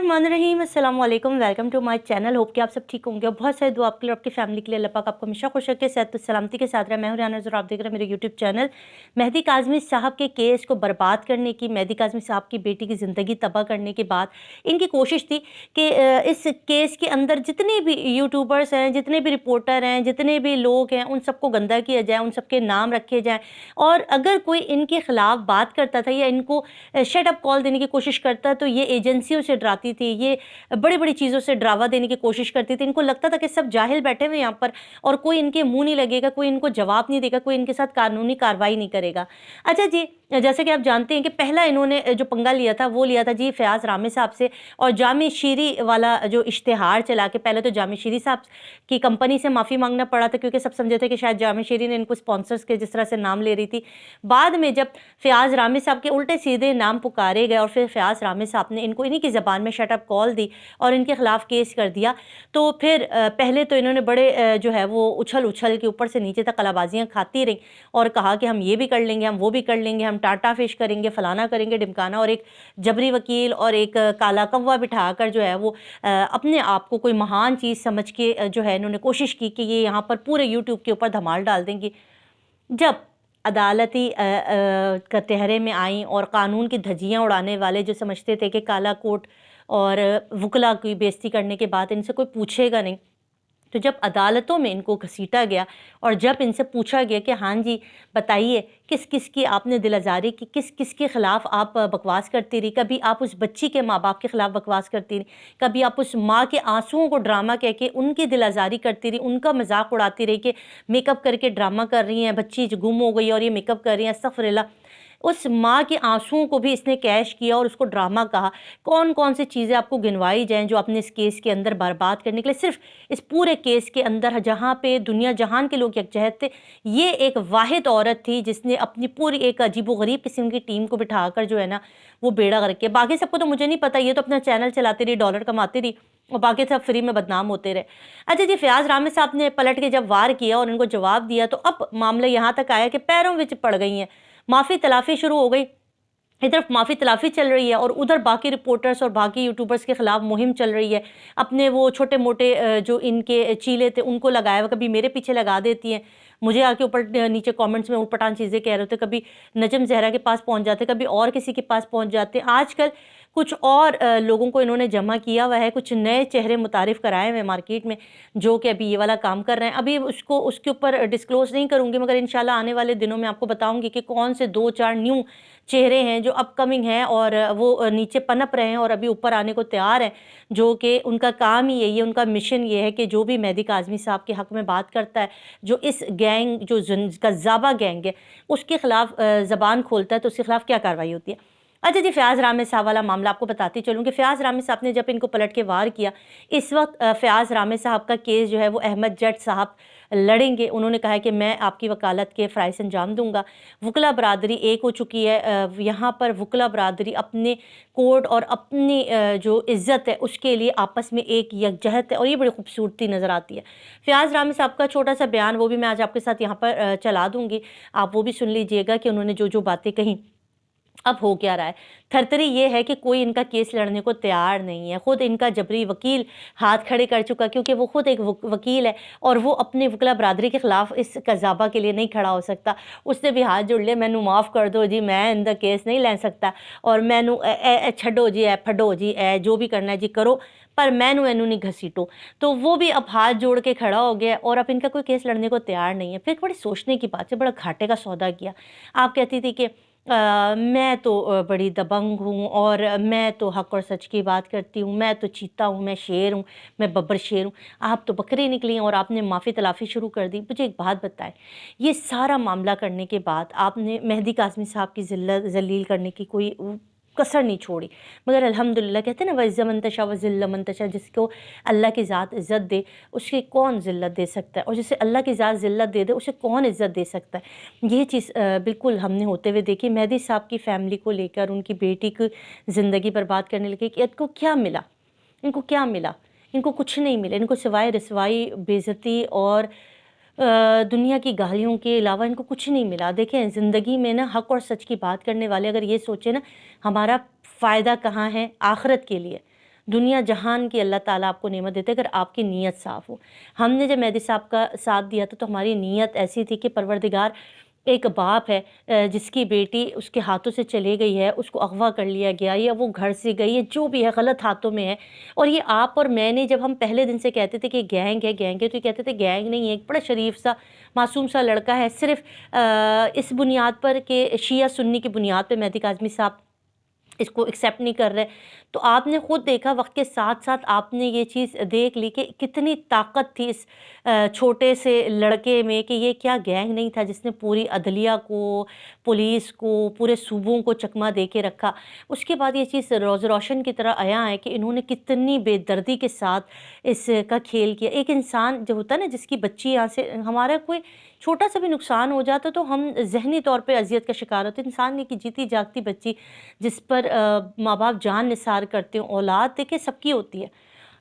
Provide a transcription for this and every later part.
बिस्मिल्लाहिर्रहमानिर्रहीम, अस्सलाम वालेकुम, welcome to my channel. Hope कि आप सब ठीक होंगे और बहुत सारी दुआ आपके लिए, आपकी फैमिली के लिए। अल्लाह पाक आपको हमेशा खुश रखे, सेहत और सलामती के साथ रहे। मैं हूं रियाना और आप देख रहे हैं मेरे यूट्यूब चैनल। मेहदी काज़मी साहब के केस को बर्बाद करने की, मेहदी काज़मी साहब की बेटी की ज़िंदगी तबाह करने के बाद इनकी कोशिश थी कि इस केस के अंदर जितने भी यूट्यूबर्स हैं, जितने भी रिपोर्टर हैं, जितने भी लोग हैं, उन सबको गंदा किया जाए, उन सबके नाम रखे जाएँ। और अगर कोई इनके ख़िलाफ़ बात करता था या इनको शट अप कॉल देने की कोशिश करता, तो ये एजेंसियों से डराती थी, ये बड़ी-बड़ी चीज़ों से डरावा देने की कोशिश करती थी। इनको लगता था कि सब जाहिल बैठे हुए हैं यहाँ पर और कोई इनके मुँह नहीं लगेगा, कोई इनको जवाब नहीं देगा, कोई इनके साथ कानूनी कार्रवाई नहीं करेगा। अच्छा जी, जैसे कि आप जानते हैं कि पहला इन्होंने जो पंगा लिया था, वो लिया था जी फ़याज़ रामे साहब से, और जामी शीरी वाला जो इश्तिहार चला के पहले तो जामी शीरी साहब की कंपनी से माफ़ी माँगना पड़ा था, क्योंकि सब समझे थे कि शायद जामी शीरी ने इनको स्पॉन्सर्स के जिस तरह से नाम ले रही थी। बाद में जब फ़याज़ रामे साहब के उल्टे सीधे नाम पुकारे गए और फिर फ़याज़ रामे साहब ने इनको इन्हीं की ज़बान में शट अप कॉल दी और इनके ख़िलाफ़ केस कर दिया, तो फिर पहले तो इन्होंने बड़े जो है वो उछल-उछल के ऊपर से नीचे तक कलाबाजियाँ खाती रहीं और कहा कि हम ये भी कर लेंगे, हम वो भी कर लेंगे, हम टाटा फ़िश करेंगे, फ़लाना करेंगे, ढिमकाना, और एक जबरी वकील और एक काला कौवा बिठाकर जो है वो अपने आप को कोई महान चीज़ समझ के जो है इन्होंने कोशिश की कि ये यहाँ पर पूरे यूट्यूब के ऊपर धमाल डाल देंगी। जब अदालती कटहरे में आईं और कानून की धज्जियाँ उड़ाने वाले जो समझते थे कि काला कोट और वुकला की बेइज्जती करने के बाद इनसे कोई पूछेगा नहीं, तो जब अदालतों में इनको घसीटा गया और जब इनसे पूछा गया कि हाँ जी बताइए किस किस की आपने दिल आज़ारी की, किस किस के ख़िलाफ़ आप बकवास करती रही, कभी आप उस बच्ची के माँ बाप के ख़िलाफ़ बकवास करती रही, कभी आप उस माँ के आंसुओं को ड्रामा कह के उनकी दिल आज़ारी करती रही, उनका मजाक उड़ाती रही कि मेकअप करके ड्रामा कर रही हैं, बच्ची गुम हो गई और ये मेकअप कर रही हैं, अस्तग़फ़िरुल्लाह। उस माँ के आंसुओं को भी इसने कैश किया और उसको ड्रामा कहा। कौन-कौन सी चीज़ें आपको गिनवाई जाएँ जो आपने इस केस के अंदर बर्बाद करने के लिए, सिर्फ़ इस पूरे केस के अंदर जहाँ पे दुनिया जहान के लोग यकजहत थे, ये एक वाहिद औरत थी जिसने अपनी पूरी एक अजीबो-गरीब किस्म की टीम को बिठाकर जो है ना वो बेड़ा गर्क किया। बाकी सबको तो मुझे नहीं पता, ये तो अपना चैनल चलाती रही, डॉलर कमाती रही और बाकी सब फ्री में बदनाम होते रहे। अच्छा जी, फ़याज़ रामे साहब ने पलट के जब वार किया और इनको जवाब दिया, तो अब मामला यहाँ तक आया कि पैरों विच पड़ गई हैं, माफ़ी तलाफ़ी शुरू हो गई। इधर माफ़ी तलाफ़ी चल रही है और उधर बाकी रिपोर्टर्स और बाकी यूट्यूबर्स के ख़िलाफ़ मुहिम चल रही है। अपने वो छोटे-मोटे जो इनके चीले थे उनको लगाया हुआ, कभी मेरे पीछे लगा देती हैं, मुझे आके ऊपर नीचे कमेंट्स में ऊट-पटांग चीज़ें कह रहे होते, कभी नजम ज़हरा के पास पहुँच जाते, कभी और किसी के पास पहुँच जाते। आजकल कुछ और लोगों को इन्होंने जमा किया हुआ है, कुछ नए चेहरे मुतारिफ़ कराए हुए हैं मार्केट में, जो कि अभी ये वाला काम कर रहे हैं। अभी उसको उसके ऊपर डिस्क्लोज़ नहीं करूँगी, मगर इंशाल्लाह आने वाले दिनों में आपको बताऊँगी कि कौन से 2-4 न्यू चेहरे हैं जो अपकमिंग हैं और वो नीचे पनप रहे हैं और अभी ऊपर आने को तैयार हैं, जो कि उनका काम ही यही है, उनका मिशन ये है कि जो भी मेहदी काज़मी साहब के हक़ में बात करता है, जो इस गैंग जो कज़्ज़ाबा गैंग है, उसके ख़िलाफ़ ज़बान खोलता है, तो उसके ख़िलाफ़ क्या कार्रवाई होती है। अच्छा जी, फ़याज़ रामे साहब वाला मामला आपको बताती चलूँ कि फ़याज़ रामे साहब ने जब इनको पलट के वार किया, इस वक्त फ़याज़ रामे साहब का केस जो है वो अहमद जट साहब लड़ेंगे। उन्होंने कहा है कि मैं आपकी वकालत के फ़राइज़ अंजाम दूँगा। वुकला बरादरी एक हो चुकी है। यहाँ पर वुकला बरादरी अपने कोड और अपनी जो इज़्ज़त है उसके लिए आपस में एक यकजहत है और ये बड़ी खूबसूरती नज़र आती है। फ़याज़ रामे साहब का छोटा-सा बयान वो भी मैं आज आपके साथ यहाँ पर चला दूँगी, आप वो भी सुन लीजिएगा कि उन्होंने जो-जो बातें कहीं। अब हो क्या रहा है, थरथरी ये है कि कोई इनका केस लड़ने को तैयार नहीं है। खुद इनका जबरी वकील हाथ खड़े कर चुका, क्योंकि वो खुद एक वकील है और वो अपने वकला बरादरी के ख़िलाफ़ इस कज़ाबा के लिए नहीं खड़ा हो सकता। उसने भी हाथ जोड़ लिया, मैनू माफ़ कर दो जी, मैं इंदा केस नहीं लै सकता और मैनू छड्डो जी, फड्डो जी, जो भी करना है जी करो, पर मैनू इनू नहीं घसीटो। तो वो भी अब हाथ जोड़ के खड़ा हो गया और अब इनका कोई केस लड़ने को तैयार नहीं है। फिर बड़ी सोचने की बात है, बड़ा घाटे का सौदा किया। आप कहती थी कि मैं तो बड़ी दबंग हूँ और मैं तो हक़ और सच की बात करती हूँ, मैं तो चीता हूँ, मैं शेर हूँ, मैं बब्बर शेर हूँ। आप तो बकरी निकली हैं और आपने माफ़ी तलाफ़ी शुरू कर दी। मुझे एक बात बताएँ, ये सारा मामला करने के बाद आपने मेहदी काज़मी साहब की ज़िल्लत ज़लील करने की कोई कसर नहीं छोड़ी, मगर अल्हम्दुलिल्लाह कहते हैं ना, वइज़्ज़ा मन तशा व ज़िल्ल मन तशा, जिसको अल्लाह की ज़ात इज़्ज़त दे उसे कौन ज़िल्लत दे सकता है, और जिसे अल्लाह की ज़ात ज़िल्लत दे दे उसे कौन इज़्ज़त दे सकता है। ये चीज़ बिल्कुल हमने होते हुए देखी। मेहदी साहब की फ़ैमिली को लेकर, उनकी बेटी की ज़िंदगी बर्बाद करने लगे कि इनको क्या मिला, इनको क्या मिला? इनको कुछ नहीं मिला, इनको सिवाय रसवाई, बेइज़्ज़ती और दुनिया की गालियों के अलावा इनको कुछ नहीं मिला। देखें, ज़िंदगी में ना हक़ और सच की बात करने वाले अगर ये सोचें ना, हमारा फ़ायदा कहाँ है आख़िरत के लिए, دنیا جہان کی اللہ تعالیٰ آپ کو نعمت دیتے اگر آپ کی نیت صاف ہو۔ ہم نے جب مہدی صاحب کا ساتھ دیا تھا تو ہماری نیت ایسی تھی کہ پروردگار، ایک باپ ہے جس کی بیٹی اس کے ہاتھوں سے چلی گئی ہے، اس کو اغوا کر لیا گیا یا وہ گھر سے گئی ہے، جو بھی ہے غلط ہاتھوں میں ہے، اور یہ آپ اور میں نے جب ہم پہلے دن سے کہتے تھے کہ گینگ ہے تو یہ کہتے تھے گینگ نہیں ہے، ایک بڑا شریف سا معصوم سا لڑکا ہے، صرف اس بنیاد پر کہ شیعہ سنی کی بنیاد پہ مہدی کاظمی صاحب اس کو ایکسیپٹ نہیں کر رہے۔ تو آپ نے خود دیکھا وقت کے ساتھ ساتھ آپ نے یہ چیز دیکھ لی کہ کتنی طاقت تھی اس چھوٹے سے لڑکے میں، کہ یہ کیا گینگ نہیں تھا جس نے پوری عدلیہ کو، پولیس کو، پورے صوبوں کو چکمہ دے کے رکھا۔ اس کے بعد یہ چیز روز روشن کی طرح عیاں ہے کہ انہوں نے کتنی بے دردی کے ساتھ اس کا کھیل کیا۔ ایک انسان جو ہوتا ہے نا جس کی بچی یہاں سے، ہمارا کوئی چھوٹا سا بھی نقصان ہو جاتا تو ہم ذہنی طور پہ اذیت کا شکار ہوتے ہیں۔ انسان کی جیتی جاگتی بچی جس پر ماں باپ جان نثار کرتے ہیں، اولاد دیکھیں سب کی ہوتی ہے،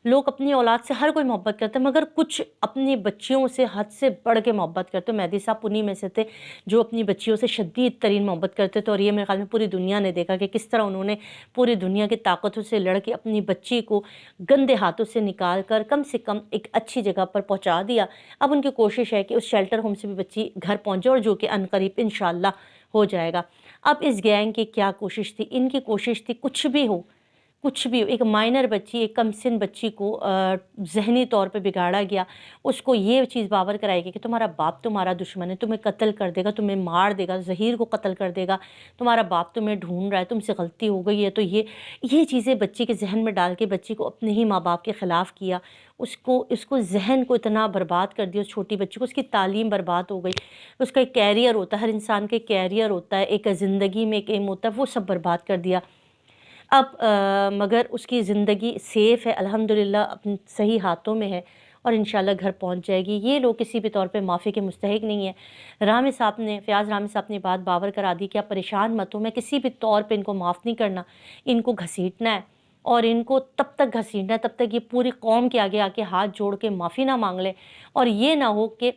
لوگ اپنی اولاد سے ہر کوئی محبت کرتے ہیں، مگر کچھ اپنی بچیوں سے حد سے بڑھ کے محبت کرتے ہیں۔ مہدی صاحب انہی میں سے تھے جو اپنی بچیوں سے شدید ترین محبت کرتے تھے، اور یہ میرے خیال میں پوری دنیا نے دیکھا کہ کس طرح انہوں نے پوری دنیا کی طاقتوں سے لڑ کے اپنی بچی کو گندے ہاتھوں سے نکال کر کم سے کم ایک اچھی جگہ پر پہنچا دیا۔ اب ان کی کوشش ہے کہ اس شیلٹر ہوم سے بھی بچی گھر پہنچے، اور جو کہ عنقریب انشاءاللہ ہو جائے گا۔ اب اس گینگ کی کیا کوشش تھی؟ ان کی کوشش تھی کچھ بھی ہو، ایک مائنر بچی، ایک کم سن بچی کو ذہنی طور پہ بگاڑا گیا، اس کو یہ چیز باور کرائی گئی کہ تمہارا باپ تمہارا دشمن ہے، تمہیں قتل کر دے گا، تمہیں مار دے گا، ظہیر کو قتل کر دے گا، تمہارا باپ تمہیں ڈھونڈ رہا ہے، تم سے غلطی ہو گئی ہے۔ تو یہ چیزیں بچی کے ذہن میں ڈال کے بچی کو اپنے ہی ماں باپ کے خلاف کیا، اس کو ذہن کو اتنا برباد کر دیا، اس چھوٹی بچی کو، اس کی تعلیم برباد ہو گئی، اس کا ایک کیریئر ہوتا ہے، ہر انسان کے کیریئر ہوتا ہے، ایک زندگی میں ایک ایم ہوتا ہے، وہ سب برباد کر دیا۔ اب مگر اس کی زندگی سیف ہے الحمدللہ، اپنے صحیح ہاتھوں میں ہے، اور انشاءاللہ گھر پہنچ جائے گی۔ یہ لوگ کسی بھی طور پہ معافی کے مستحق نہیں ہیں۔ فیاض رامے صاحب نے بات باور کرا دی کہ آپ پریشان مت ہو، میں کسی بھی طور پہ ان کو معاف نہیں کرنا، ان کو گھسیٹنا ہے، اور ان کو تب تک گھسیٹنا ہے تب تک یہ پوری قوم کے آگے آ کے ہاتھ جوڑ کے معافی نہ مانگ لیں، اور یہ نہ ہو کہ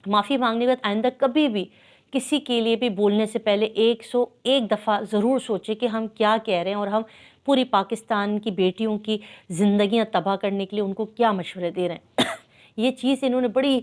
معافی مانگنے کے بعد آئندہ کبھی بھی کسی کے لیے بھی بولنے سے پہلے 101 دفعہ ضرور سوچے کہ ہم کیا کہہ رہے ہیں، اور ہم پوری پاکستان کی بیٹیوں کی زندگیاں تباہ کرنے کے لیے ان کو کیا مشورے دے رہے ہیں۔ یہ چیز انہوں نے بڑی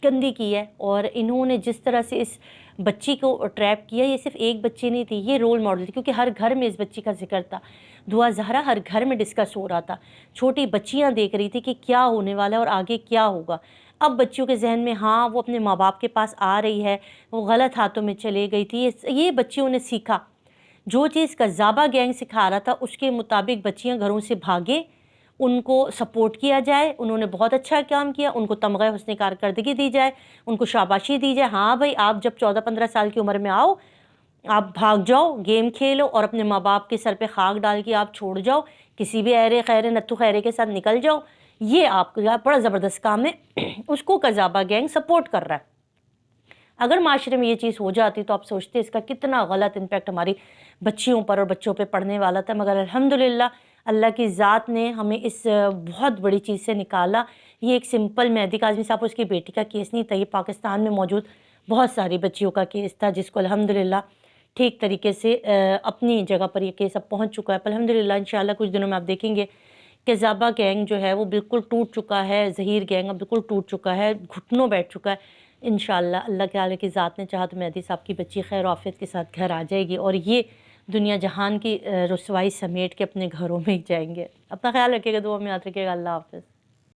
گندی کی ہے، اور انہوں نے جس طرح سے اس بچی کو ٹریپ کیا، یہ صرف ایک بچی نہیں تھی، یہ رول ماڈل تھی، کیونکہ ہر گھر میں اس بچی کا ذکر تھا، دعا زہرا ہر گھر میں ڈسکس ہو رہا تھا، چھوٹی بچیاں دیکھ رہی تھی کہ کیا ہونے والا ہے اور آگے کیا ہوگا۔ اب بچیوں کے ذہن میں ہاں وہ اپنے ماں باپ کے پاس آ رہی ہے، وہ غلط ہاتھوں میں چلے گئی تھی، یہ بچیوں نے سیکھا، جو چیز قذابہ گینگ سکھا رہا تھا اس کے مطابق بچیاں گھروں سے بھاگیں، ان کو سپورٹ کیا جائے، انہوں نے بہت اچھا کام کیا، ان کو تمغہ حسن کارکردگی دی جائے، ان کو شاباشی دی جائے، ہاں بھائی آپ جب 14-15 سال کی عمر میں آؤ، آپ بھاگ جاؤ، گیم کھیلو، اور اپنے ماں باپ کے سر پہ خاک ڈال کے آپ چھوڑ جاؤ، کسی بھی ایرے خیرے نتھو خیرے کے ساتھ نکل جاؤ، یہ آپ کا بڑا زبردست کام ہے۔ اس کو قذابہ گینگ سپورٹ کر رہا ہے۔ اگر معاشرے میں یہ چیز ہو جاتی تو آپ سوچتے اس کا کتنا غلط امپیکٹ ہماری بچیوں پر اور بچوں پہ پڑنے والا تھا، مگر الحمدللہ اللہ کی ذات نے ہمیں اس بہت بڑی چیز سے نکالا۔ یہ ایک سمپل مہدی کاظمی صاحب اس کی بیٹی کا کیس نہیں تھا، یہ پاکستان میں موجود بہت ساری بچیوں کا کیس تھا، جس کو الحمدللہ ٹھیک طریقے سے اپنی جگہ پر یہ کیس اب پہنچ چکا ہے۔ الحمدللہ انشاءاللہ کچھ دنوں میں آپ دیکھیں گے کہ قذابہ گینگ جو ہے وہ بالکل ٹوٹ چکا ہے، ظہیر گینگ اب بالکل ٹوٹ چکا ہے، گھٹنوں بیٹھ چکا ہے۔ انشاءاللہ اللہ تعالیٰ کی ذات نے چاہا تو مہدی صاحب کی بچی خیر و عافیت کے ساتھ گھر آ جائے گی، اور یہ دنیا جہان کی رسوائی سمیٹ کے اپنے گھروں میں جائیں گے۔ اپنا خیال رکھیے گا، دعا میں یاد رکھیے گا۔ اللہ حافظ۔